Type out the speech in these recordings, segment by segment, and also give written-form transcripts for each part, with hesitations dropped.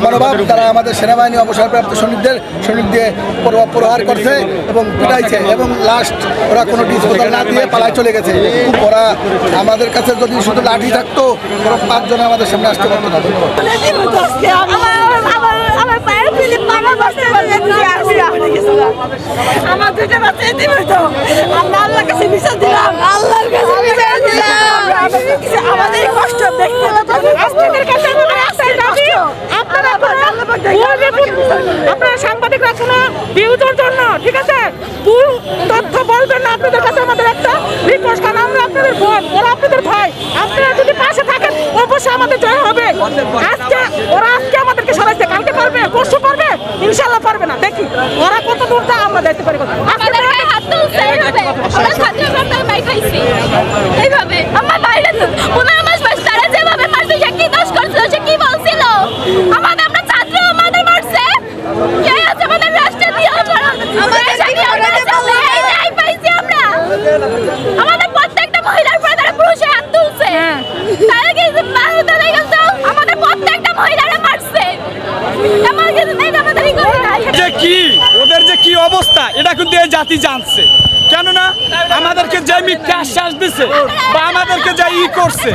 মনোভাব তারা আমাদের সেনাবাহিনী অবসরপ্রাপ্ত সৈনিক দিয়ে প্রহার করছে এবং পিটাইছে এবং লাস্ট ওরা কোনো ডিসপোজাল না দিয়ে পালায় চলে গেছে। ওরা আমাদের কাছে যদি শুধু লাঠি থাকতো ওরা 5 জন আমাদের সামনে আসতে পারতো না। আমার দুইটা বাচ্চা এতিম হইতো, আমরা আল্লাহর কাছে বিচার দিলাম, আল্লাহর কাছে বিচার দিলাম। আমাদের কষ্ট দেখতে আপনাদের কাছে আপনারা সাংবাদিকরা কোনো ভিউজের জন্য, ঠিক আছে, ভুল তথ্য বলবেন না। আপনাদের কাছে আমাদের একটা রিকোয়েস্ট, কারণ আমরা আপনাদের বোন, ওরা আপনাদের ভাই। আপনারা যদি পাশে থাকেন অবশ্যই আমাদের জয় হবে। আজকে আমাদেরকে সরাইছে, কালকে পারবে, পরশু পারবে, ইনশাল্লাহ পারবে না। দেখি ওরা কত দূর যায়, আমরা দেখতে পারি। আমাদের গায়ে হাত তুলছে এইভাবে, ওরা ছাত্র জনতার মাই খাইছে এইভাবে। আমার বাইরে 15 মাস বয়স, তারা যেভাবে মারছে, সে কি দোষ করছিল, সে কি বলছিল? আমরা ছাত্র, আমাদের মারছে, কে আছে আমাদের রাষ্ট্রে দিয়ে পাইছি আমরা। আমাদের প্রত্যেকটা মহিলার উপরে তারা পুরুষের হাত তুলছে, তারা কি আমাদের প্রত্যেকটা মহিলারা মারছে। ওদের যে কি অবস্থা এটা কিন্তু এই জাতি জানছে, কেননা আমাদেরকে যে মিথ্যা আশ্বাস দিছে বা আমাদেরকে যে করছে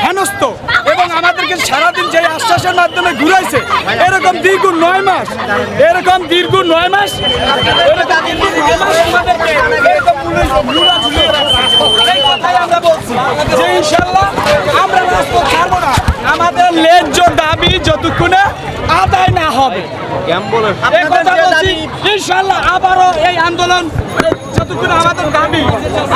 হেনস্ত এবং আমাদেরকে সারাদিন যে আশ্বাসের মাধ্যমে ঘুরাইছে, এরকম দীর্ঘ 9 মাস আমরা বলছি যে ইনশাল্লাহ আমরা রাজপথ ছাড়বো না। আমাদের ন্যায্য দাবি যতক্ষণে আদায় না হবে, ইনশাল্লাহ আবারও এই আন্দোলন যতক্ষণ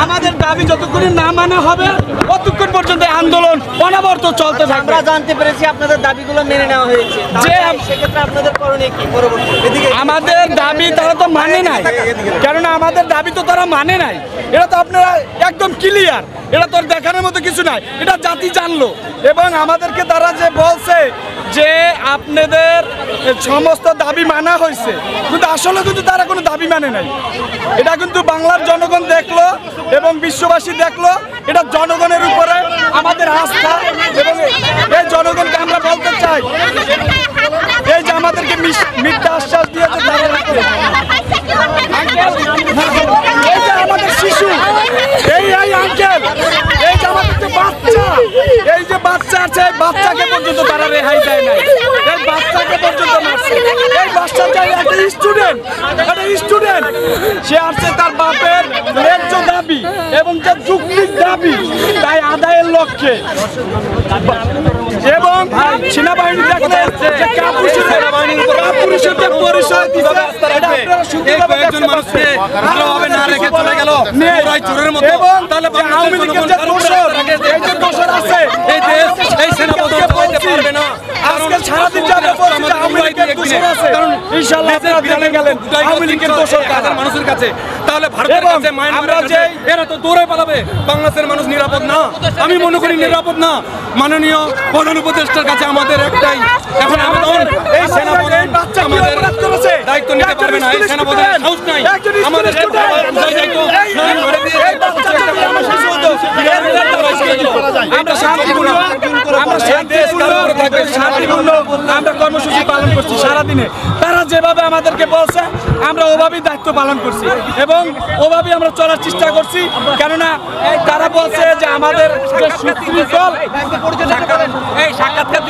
আমাদের দাবি যতক্ষণ না মানা হবে ততক্ষণ পর্যন্ত আন্দোলন অনবরত চলতে থাকবে। আমরা জানতে পেরেছি আপনাদের দাবিগুলো মেনে নেওয়া হয়েছে, যে সেক্ষেত্রে আপনাদের করণীয় কি? আমাদের দাবি তারা তো মানে নাই, কেননা আমাদের দাবি তো তারা মানে নাই। এটা তো আপনারা একদম ক্লিয়ার, এটা তো দেখানোর মতো কিছু নাই, এটা জাতি জানলো। এবং আমাদেরকে তারা যে বলছে যে আপনাদের সমস্ত দাবি মানা হয়েছে, কিন্তু আসলে কিন্তু তারা কোনো দাবি মানে নাই। এটা কিন্তু বাংলার জনগণ দেখলো এবং বিশ্ববাসী দেখলো। এটা জনগণের উপরে আমাদের আস্থা, এবং এই জনগণকে আমরা বলতে চাই এই যে আমাদেরকে মিথ্যা আশ্বাস দিয়েছে তারা, এই যে আমাদের শিশু, এই আঙ্কেল, এই যে আমাদের যে বাচ্চা, এই যে বাচ্চা আছে, বাচ্চাকে পর্যন্ত তারা রেহাই দেয় নাই। এই বাচ্চাকে পর্যন্ত মারছে। এই বাচ্চাটা একটা স্টুডেন্ট, সে আসছে তার বাপের ন্যায্য দাবি এবং যে যুক্তির দাবি তাই আদায়ের লক্ষ্যে। এবং সেনাবাহিনী দেখতে যে কাপুরুষের যে পরিচয় দিচ্ছে, কয়েকজন মানুষকে ভালোভাবে না রেখে চলে গেল চোরের মতো। এবং আওয়ামী লীগের যে দোষর আছে এই দেশ এই সেনাপতি পারবে না। আজকে সারাদিন যাবে আওয়ামী লীগের দোষর আছে, কারণ ইনশাআল্লাহ আপনারা জেনে গেলেন আওয়ামী লীগের দোষর কাদের মানুষের কাছে। তাহলে ভারতের কাছে আমরা যে এরা তো দৌড়ে পালাবে, বাংলাদেশের মানুষ নিরাপদ না। আমি মনে করি নিরাপদ না। মাননীয় প্রধান উপদেষ্টার কাছে আমাদের একটাই এখন আবেদন, এই সেনাপতি আমাদের দায়িত্ব নিতে পারবে না। এই সেনাপতি সাহস নাই আমাদের আমরা কর্মসূচি পালন করছি সারাদিনে। তারা যেভাবে আমাদেরকে বলছে আমরা ওভাবেই দায়িত্ব পালন করছি এবং ওভাবেই আমরা চলার চেষ্টা করছি, কেননা তারা বলছে যে আমাদের এই সাক্ষাৎকার